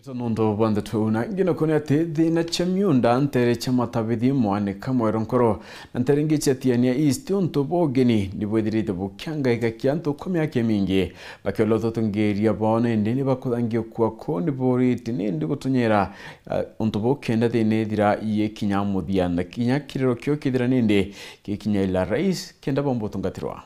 Nundu bwanda tuna ngino kone thina cha miunda ntere cha matabithi mwane kamwero nkoro ntere ngicha tiania east unto bogeni nibwethirite bukyanga igakianto komya kemingi bakyoloto tungeria bone ndini bakuthangia kwa koni boriti nindi gutunyera unto bokenda thine thira iye kinyamuthia na kinya kiriro kyo kithira nindi kikinya ila rais kenda bombo tungatirwa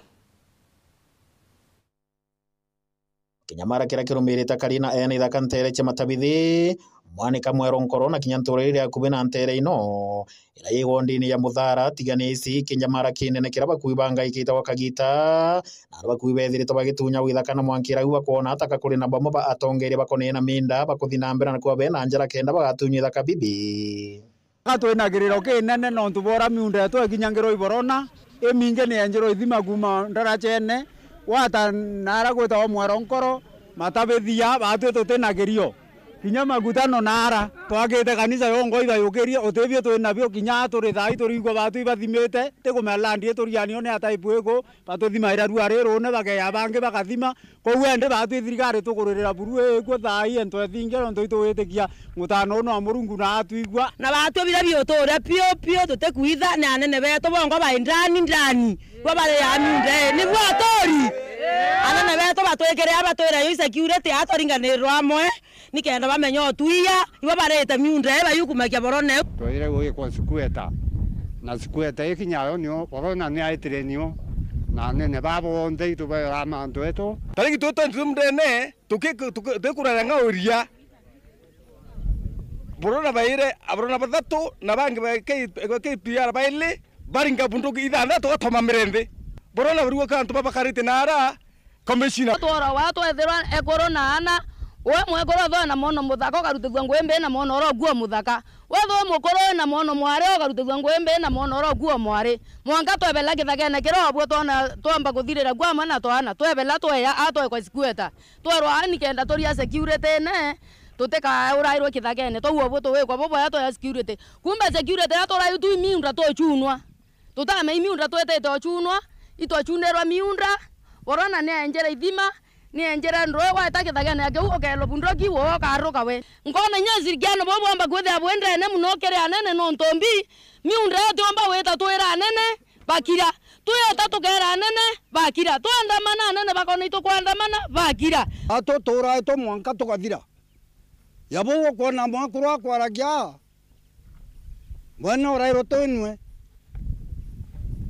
Kinyamara kira kirumirite karina ene ithaka ntere cha matabithi mwane kamwero nkoro na kinyantura iria kubena ntere ino ira yigondini ya muthara tiganisi kinyamara kinene kira bakuibanga ikita wakagita na bakuibethirite bagitunya withaka na mwankira uwa kuona ataka kuri na bamo ba atongere bakonena minda bakuthina mbera na kwa bena njara kenda bagatunya ithaka bibi Katwena giriro kinene no ntubora miunda to kinyangiro iborona eminge ne njiro ithima kuma ndarachene wata nara gwita wa mwero nkoro matabethia batu tutena girio kinya magutano nara twagite kanisa yongo itha yukirie utebio twina bio kinya turi thai turigwa batu ibathimite tigumelandi turiani one ataibwego batu thima ira ruare rone bageya bange bakathima kou ende batu thirikari tukurira buru ego thai ento thingero ndo itwitikia mutano no amurungu na atuigwa na batu bira bio tore pio tutekuitha na nene beto bongo ndani kwa bale ya munde ni bwatori anene beto batwekere abatwera yo security atoringanirwo amwe nikenda bamenyo tuia ibo barete munde bayukumakia boronetoire go kwa sikueta na sikueta ikinyayo nio borona ni aitrenio na nene babo onde tu ba amanto eto tariki toto ndumdene tukuranga uria borona baire aborona batatu na bangi ba ke PR baile baringa bunduki ithana to thoma mirende borona burugo kantu babakarite nara commissioner tora watu ethirwa ekorona ana we mwekoro tho na mono muthaka garutithwa ngwembe na mono oroguo muthaka we tho mukoro na mono mware garutithwa ngwembe na mono oroguo mware mwanga twebela kithagene kirobwo tona twamba kuthirira kwa mana twana twebela tweya atwe kwa sikueta twerwa ni kenda toria security ne tuteka urairwo kithagene togwo bwo twekwa bobo ya toya security kumbe security ya tora yutu miunda to chunwa tutame miunda twete to chunwa ito chunerwa miunda borona ne njera ithima ni njera ndro wa takithagene ake ukelo bundoki wo karuka we ngona nyazirikiano bobo amba gwethe abwende ne munokere anene no ntombi miunda yote amba weta twera anene bakira tuyeta tukera anene bakira twandamana anene bakona ito kwandamana bakira atotora ito mwanka tukathira yabo kuona mwakuru kwaragia bwana urairo tonwe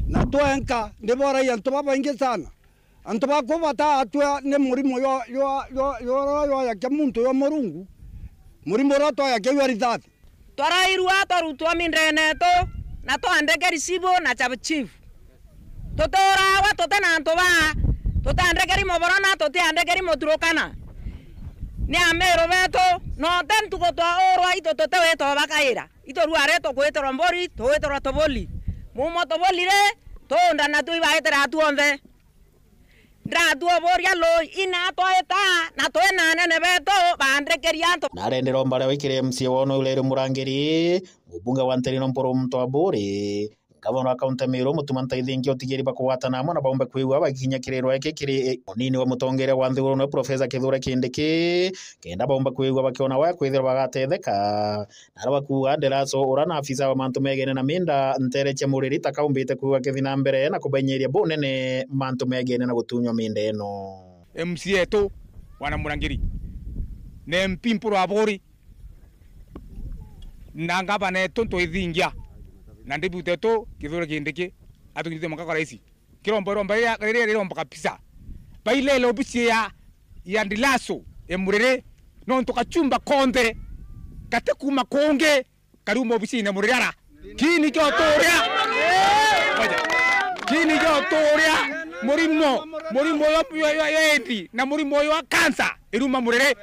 na twenka ndibora yantu baba ingi sana antu bakubata atwa ne murimo yo ya kyamuntu yo morungu murimo rato ya kyarithathi twarairwa torutwa mindene to na to andekeri sibo na chief totora wa totena antoba totandekeri moborona totandekeri moturokana ni amero beto no tentu ko to orwa ito totewe to bakaira ito ruare to kwetero mbori to wetero toboli mumo toboli re to ndana tu ibaetera tu onde ndatu oboria lo ina to eta na to nene beto bandekerianto na rendero mbale wikire MC wono ulere murangeri mubunga wa nterino mporo mto abore gavana wa kaunti Meru mutumanta ithingi otigeri bakuwatana amwe na baumbe kwiwa bakinya kirero eke kiri munini wa mutongere wa nthiguru no Professor Kithure Kindiki kenda baumbe kwiwa bakiona wa kwithira bagatetheka na bakuwa nderaso urana afisa wa mantu megene na minda ntere cha muriri takaumbite kwiwa kithina mbere na kubanyeria bonene mantu megene na gutunywa minda eno MC eto wana murangeri ne mpimpuro abori nangaba ne tonto ithingia na ndibute to Kithure Kindiki atungite mukaka raisi kirombo ya kirombo kabisa baile lo bisia ya ndilaso emurere no tukachumba konde kate kuma konge karumo bisi na murera kini jotoria kini jotoria murimo yo endi na murimo yo kansa iruma murere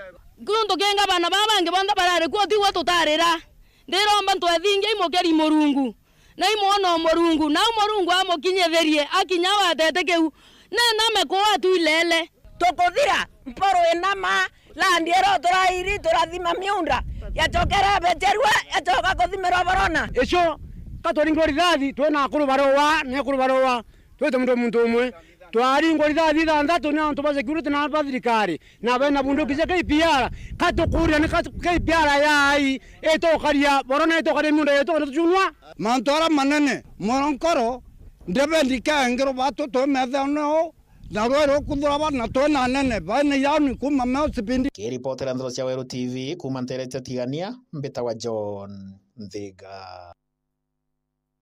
kunto kenga bana babange banda barare ko tiwa tutarera ndiromba ntwethinge imokeri morungu na imono morungu na morungu amokinyetherie akinya watete keu na meko atu ilele tokothira mporo enama landiero torairi torathima miunda yachokera becherwa yachoka kothimero borona echo katoringo rithathi twena akuru barowa ne akuru barowa twete muntu umwe twaringo rithathi thandatu ni antu ba security na ba thirikari na bena bunduki cia KPR katukuria ni KPR yai etokaria borona etokaria miundo yetu tunwa mantora manene Moronkoro ndebendika ngero batu to methano na rwero kuthura bana to na nene bana yani kuma meo sipindi kiripotera Ndoro cia Weru TV kuma Nterete Tigania mbeta wa John Nthega.